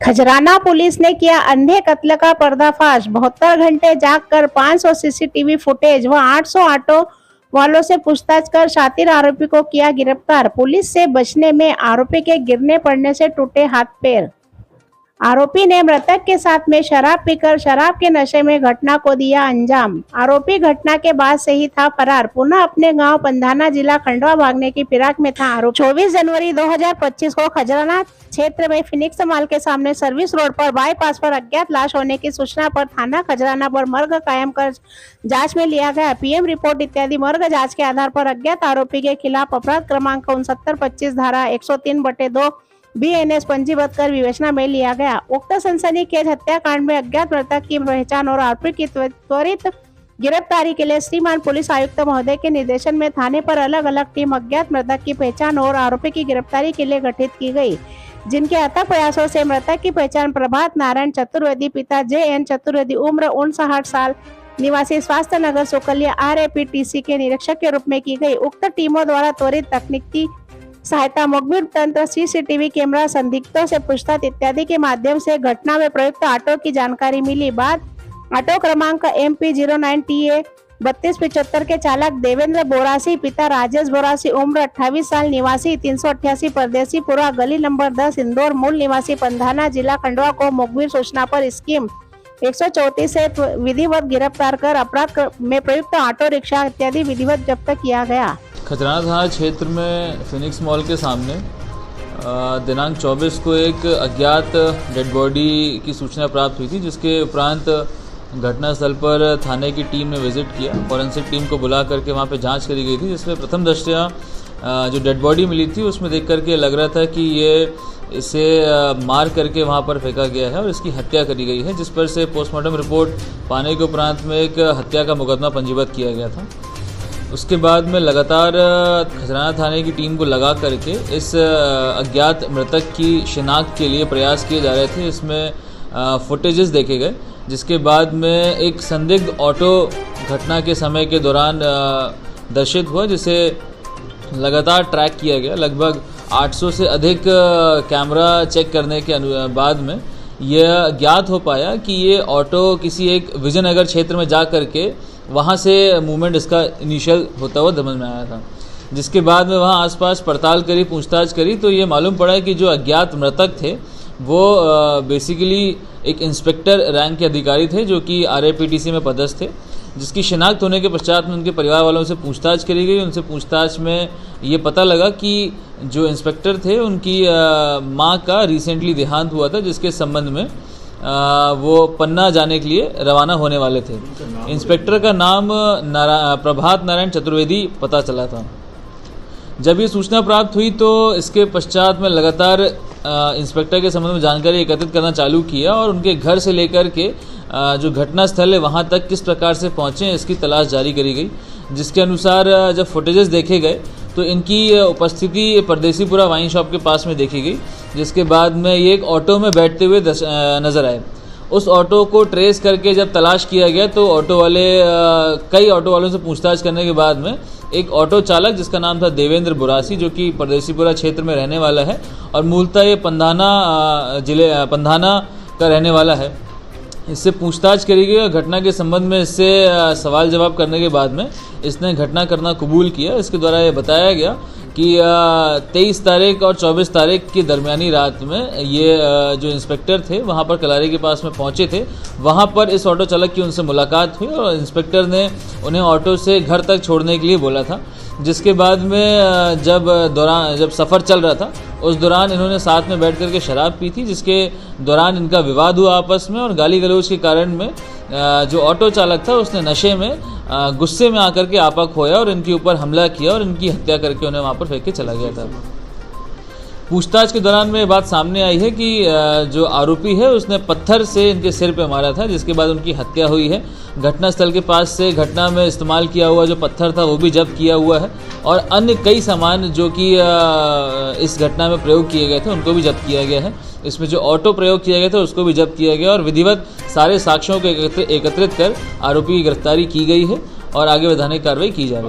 Khajrana police ने किया अंधे कत्ल का पर्दाफाश। 72 घंटे जागकर 500 सीसीटीवी फुटेज व 800 ऑटो वालों से पूछताछ कर शातिर आरोपी को किया गिरफ्तार। पुलिस से बचने में आरोपी के गिरने पड़ने से टूटे हाथ पैर। आरोपी ने मृतक के साथ में शराब पीकर शराब के नशे में घटना को दिया अंजाम। आरोपी घटना के बाद से ही था फरार। पुनः अपने गांव पंधाना जिला खंडवा भागने की फिराक में था आरोपी। 24 जनवरी 2025 को खजराना क्षेत्र में फिनिक्स मॉल के सामने सर्विस रोड पर बाईपास पर अज्ञात लाश होने की सूचना पर थाना खजराना पर मर्ग कायम कर जांच में लिया गया। पीएम रिपोर्ट इत्यादि मर्ग जांच के आधार पर अज्ञात आरोपी के खिलाफ अपराध क्रमांक 6925 धारा 103/2 BNS पंजीबद्ध कर विवेचना में लिया गया। उक्त सनसनीखेज हत्याकांड में अज्ञात मृतक की पहचान और आरोपी की त्वरित गिरफ्तारी के लिए श्रीमान पुलिस आयुक्त महोदय के निर्देशन में थाने पर अलग अलग टीम अज्ञात मृतक की पहचान और आरोपी की गिरफ्तारी के लिए गठित की गई, जिनके अथक प्रयासों से मृतक की पहचान प्रभात नारायण चतुर्वेदी पिता JN चतुर्वेदी उम्र 59 साल निवासी स्वास्थ्य नगर सुकलिया RAPTC के निरीक्षक के रूप में की गई। उक्त टीमों द्वारा त्वरित तकनीकी सहायता, मुखबिर तंत्र, CCTV कैमरा, संदिग्धों से पूछताछ इत्यादि के माध्यम से घटना में प्रयुक्त ऑटो की जानकारी मिली। बाद ऑटो क्रमांक MP 09TA 3275 के चालक देवेंद्र बोरासी पिता राजेश बोरासी उम्र 28 साल निवासी 388 परदेसी पुरा गली नंबर 10 इंदौर मूल निवासी पंधाना जिला खंडवा को मुखबिर सूचना पर स्कीम 134 से विधिवत गिरफ्तार कर अपराध में प्रयुक्त ऑटो रिक्शा इत्यादि विधिवत जब्त किया गया। खजराना थाना क्षेत्र में फिनिक्स मॉल के सामने दिनांक 24 को एक अज्ञात डेड बॉडी की सूचना प्राप्त हुई थी, जिसके उपरांत घटनास्थल पर थाने की टीम ने विजिट किया। फॉरेंसिक टीम को बुला करके वहां पे जांच करी गई थी, जिसमें प्रथम दृष्टया जो डेड बॉडी मिली थी उसमें देख करके लग रहा था कि ये इसे मार करके वहां पर फेंका गया है और इसकी हत्या करी गई है, जिस पर से पोस्टमार्टम रिपोर्ट पाने के उपरांत में एक हत्या का मुकदमा पंजीबद्ध किया गया था। उसके बाद में लगातार खजराना थाने की टीम को लगा करके इस अज्ञात मृतक की शिनाख्त के लिए प्रयास किए जा रहे थे। इसमें फुटेजेस देखे गए, जिसके बाद में एक संदिग्ध ऑटो घटना के समय के दौरान दर्शित हुआ, जिसे लगातार ट्रैक किया गया। लगभग 800 से अधिक कैमरा चेक करने के बाद में यह ज्ञात हो पाया कि ये ऑटो किसी एक विजयनगर क्षेत्र में जा करके वहाँ से मूवमेंट इसका इनिशियल होता हुआ समझ में आया था। जिसके बाद में वहाँ आसपास पड़ताल करी, पूछताछ करी, तो ये मालूम पड़ा कि जो अज्ञात मृतक थे वो बेसिकली एक इंस्पेक्टर रैंक के अधिकारी थे, जो कि RAPTC में पदस्थ थे, जिसकी शिनाख्त होने के पश्चात में उनके परिवार वालों से पूछताछ करी गई। उनसे पूछताछ में ये पता लगा कि जो इंस्पेक्टर थे उनकी माँ का रिसेंटली देहांत हुआ था, जिसके संबंध में वो पन्ना जाने के लिए रवाना होने वाले थे। इंस्पेक्टर का नाम प्रभात नारायण चतुर्वेदी पता चला था। जब ये सूचना प्राप्त हुई तो इसके पश्चात में लगातार इंस्पेक्टर के संबंध में जानकारी एकत्रित करना चालू किया और उनके घर से लेकर के जो घटना स्थल है वहाँ तक किस प्रकार से पहुँचे इसकी तलाश जारी करी गई। जिसके अनुसार जब फुटेजेस देखे गए तो इनकी उपस्थिति परदेसीपुरा वाइन शॉप के पास में देखी गई, जिसके बाद में ये एक ऑटो में बैठते हुए नजर आए। उस ऑटो को ट्रेस करके जब तलाश किया गया तो कई ऑटो वालों से पूछताछ करने के बाद में एक ऑटो चालक जिसका नाम था देवेंद्र बोरासी, जो कि परदेसीपुरा क्षेत्र में रहने वाला है और मूलतः ये पंधाना का रहने वाला है, इससे पूछताछ करी गई। घटना के संबंध में इससे सवाल जवाब करने के बाद में इसने घटना करना कबूल किया। इसके द्वारा ये बताया गया कि 23 तारीख और 24 तारीख की दरमियानी रात में ये जो इंस्पेक्टर थे वहाँ पर कलारी के पास में पहुँचे थे। वहाँ पर इस ऑटो चालक की उनसे मुलाकात हुई और इंस्पेक्टर ने उन्हें ऑटो से घर तक छोड़ने के लिए बोला था। जिसके बाद में जब सफ़र चल रहा था उस दौरान इन्होंने साथ में बैठ करके शराब पी थी, जिसके दौरान इनका विवाद हुआ आपस में और गाली गलौज के कारण में जो ऑटो चालक था उसने नशे में गुस्से में आकर के आपा खोया और इनके ऊपर हमला किया और इनकी हत्या करके उन्हें वहाँ पर फेंक के चला गया था। पूछताछ के दौरान में बात सामने आई है कि जो आरोपी है उसने पत्थर से इनके सिर पे मारा था, जिसके बाद उनकी हत्या हुई है। घटनास्थल के पास से घटना में इस्तेमाल किया हुआ जो पत्थर था वो भी जब्त किया हुआ है और अन्य कई सामान जो कि इस घटना में प्रयोग किए गए थे उनको भी जब्त किया गया है। इसमें जो ऑटो प्रयोग किया गया था उसको भी जब्त किया गया और विधिवत सारे साक्ष्यों को एकत्रित कर आरोपी की गिरफ्तारी की गई है और आगे वैधानिक कार्रवाई की जा रही है।